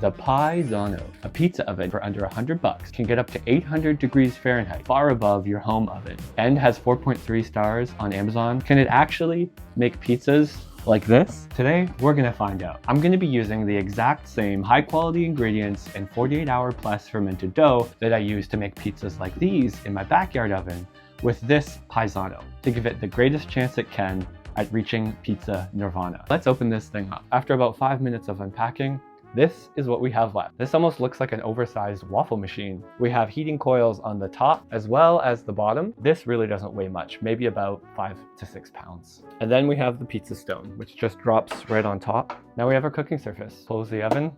The Piezano, a pizza oven for under $100, can get up to 800 degrees Fahrenheit, far above your home oven, and has 4.3 stars on Amazon. Can it actually make pizzas like this? Today, we're gonna find out. I'm gonna be using the exact same high quality ingredients and 48-hour plus fermented dough that I use to make pizzas like these in my backyard oven with this Piezano to give it the greatest chance it can at reaching pizza nirvana. Let's open this thing up. After about 5 minutes of unpacking, this is what we have left. This almost looks like an oversized waffle machine. We have heating coils on the top as well as the bottom. This really doesn't weigh much, maybe about 5 to 6 pounds. And then we have the pizza stone, which just drops right on top. Now we have our cooking surface. Close the oven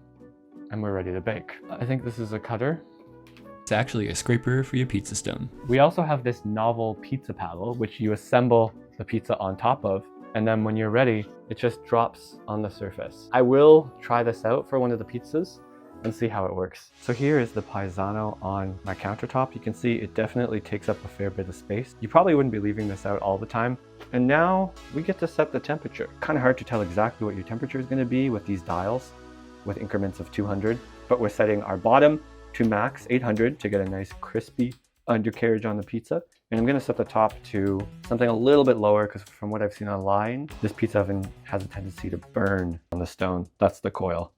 and we're ready to bake. I think this is a cutter. It's actually a scraper for your pizza stone. We also have this novel pizza paddle, which you assemble the pizza on top of. And then when you're ready, it just drops on the surface. I will try this out for one of the pizzas and see how it works. So here is the Piezano on my countertop. You can see it definitely takes up a fair bit of space. You probably wouldn't be leaving this out all the time. And now we get to set the temperature. Kind of hard to tell exactly what your temperature is going to be with these dials with increments of 200, but we're setting our bottom to max 800 to get a nice crispy undercarriage on the pizza. And I'm gonna set the top to something a little bit lower because from what I've seen online, this pizza oven has a tendency to burn on the stone. That's the coil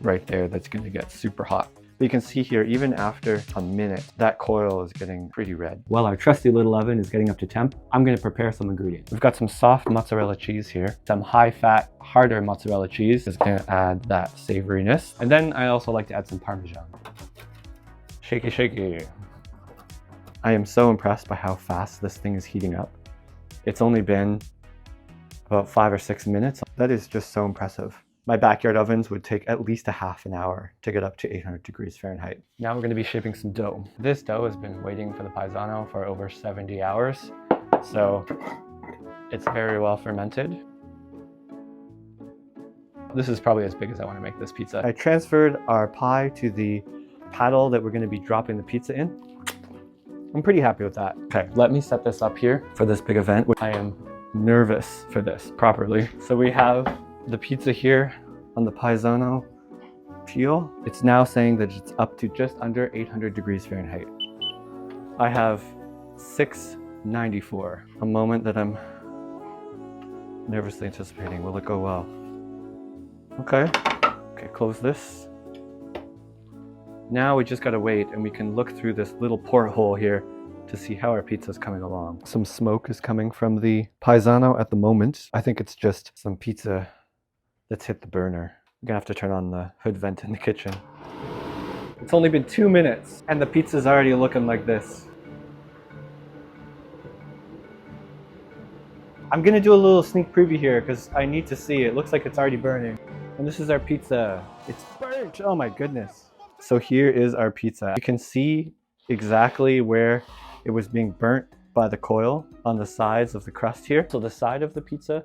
right there that's gonna get super hot. But you can see here, even after a minute, that coil is getting pretty red. While our trusty little oven is getting up to temp, I'm gonna prepare some ingredients. We've got some soft mozzarella cheese here, some high-fat, harder mozzarella cheese is gonna add that savoriness. And then I also like to add some Parmesan. Shaky, shaky. I am so impressed by how fast this thing is heating up. It's only been about 5 or 6 minutes. That is just so impressive. My backyard ovens would take at least a half an hour to get up to 800 degrees Fahrenheit. Now we're gonna be shaping some dough. This dough has been waiting for the Piezano for over 70 hours. So it's very well fermented. This is probably as big as I wanna make this pizza. I transferred our pie to the paddle that we're gonna be dropping the pizza in. I'm pretty happy with that. Okay, let me set this up here for this big event. I am nervous for this properly. So we have the pizza here on the Piezano peel. It's now saying that it's up to just under 800 degrees Fahrenheit. I have 694, a moment that I'm nervously anticipating. Will it go well? Okay, close this. Now we just gotta wait and we can look through this little porthole here to see how our pizza is coming along. Some smoke is coming from the Piezano at the moment. I think it's just some pizza that's hit the burner. I'm gonna have to turn on the hood vent in the kitchen. It's only been 2 minutes and the pizza's already looking like this. I'm gonna do a little sneak preview here because I need to see. It looks like it's already burning. And this is our pizza. It's burnt, oh my goodness. So here is our pizza. You can see exactly where it was being burnt by the coil on the sides of the crust here. So the side of the pizza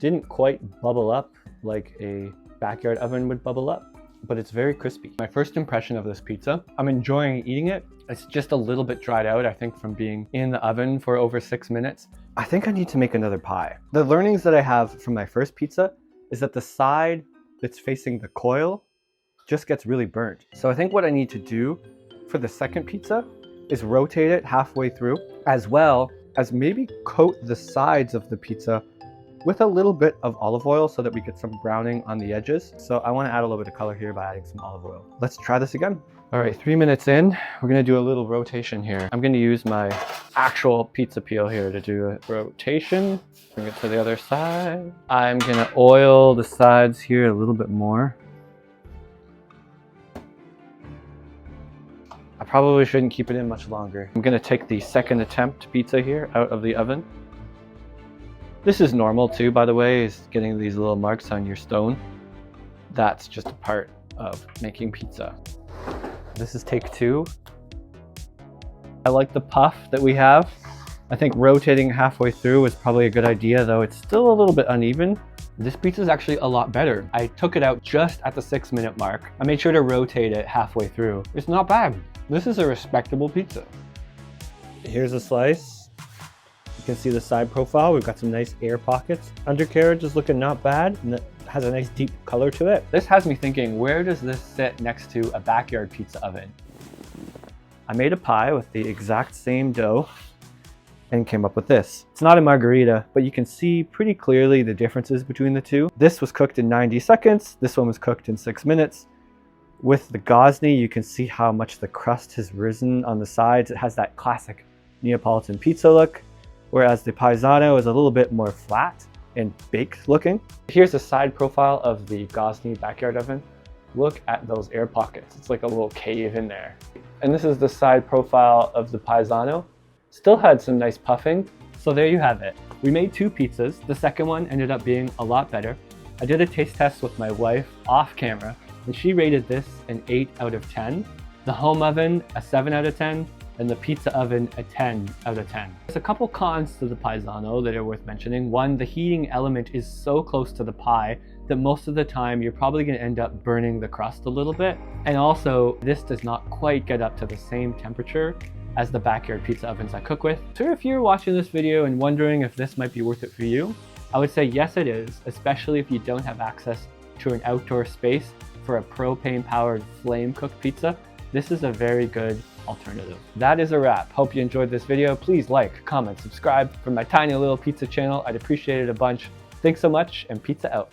didn't quite bubble up like a backyard oven would bubble up, but it's very crispy. My first impression of this pizza, I'm enjoying eating it. It's just a little bit dried out, I think, from being in the oven for over 6 minutes. I think I need to make another pie. The learnings that I have from my first pizza is that the side that's facing the coil just gets really burnt. So I think what I need to do for the second pizza is rotate it halfway through, as well as maybe coat the sides of the pizza with a little bit of olive oil so that we get some browning on the edges. So I want to add a little bit of color here by adding some olive oil. Let's try this again. All right, 3 minutes in, we're gonna do a little rotation here. I'm gonna use my actual pizza peel here to do a rotation. Bring it to the other side. I'm gonna oil the sides here a little bit more. I probably shouldn't keep it in much longer. I'm gonna take the second attempt pizza here out of the oven. This is normal too, by the way, is getting these little marks on your stone. That's just a part of making pizza. This is take 2. I like the puff that we have. I think rotating halfway through is probably a good idea, though it's still a little bit uneven. This pizza is actually a lot better. I took it out just at the 6-minute mark. I made sure to rotate it halfway through. It's not bad. This is a respectable pizza. Here's a slice. You can see the side profile. We've got some nice air pockets. Undercarriage is looking not bad. And the has a nice deep color to it. This has me thinking, where does this sit next to a backyard pizza oven? I made a pie with the exact same dough and came up with this. It's not a margarita, but you can see pretty clearly the differences between the two. This was cooked in 90 seconds. This one was cooked in 6 minutes. With the Gosni, you can see how much the crust has risen on the sides. It has that classic Neapolitan pizza look, whereas the Piezano is a little bit more flat and baked looking. Here's a side profile of the Gosni backyard oven. Look at those air pockets. It's like a little cave in there. And this is the side profile of the Piezano. Still had some nice puffing. So there you have it. We made 2 pizzas. The second one ended up being a lot better. I did a taste test with my wife off camera, and she rated this an 8 out of 10. The home oven, a 7 out of 10, and the pizza oven, a 10 out of 10. There's a couple cons to the Piezano that are worth mentioning. One, the heating element is so close to the pie that most of the time you're probably gonna end up burning the crust a little bit. And also, this does not quite get up to the same temperature as the backyard pizza ovens I cook with. So if you're watching this video and wondering if this might be worth it for you, I would say yes it is, especially if you don't have access to an outdoor space for a propane powered flame cooked pizza. This is a very good alternative. That is a wrap. Hope you enjoyed this video. Please like, comment, subscribe for my tiny little pizza channel. I'd appreciate it a bunch. Thanks so much, and pizza out.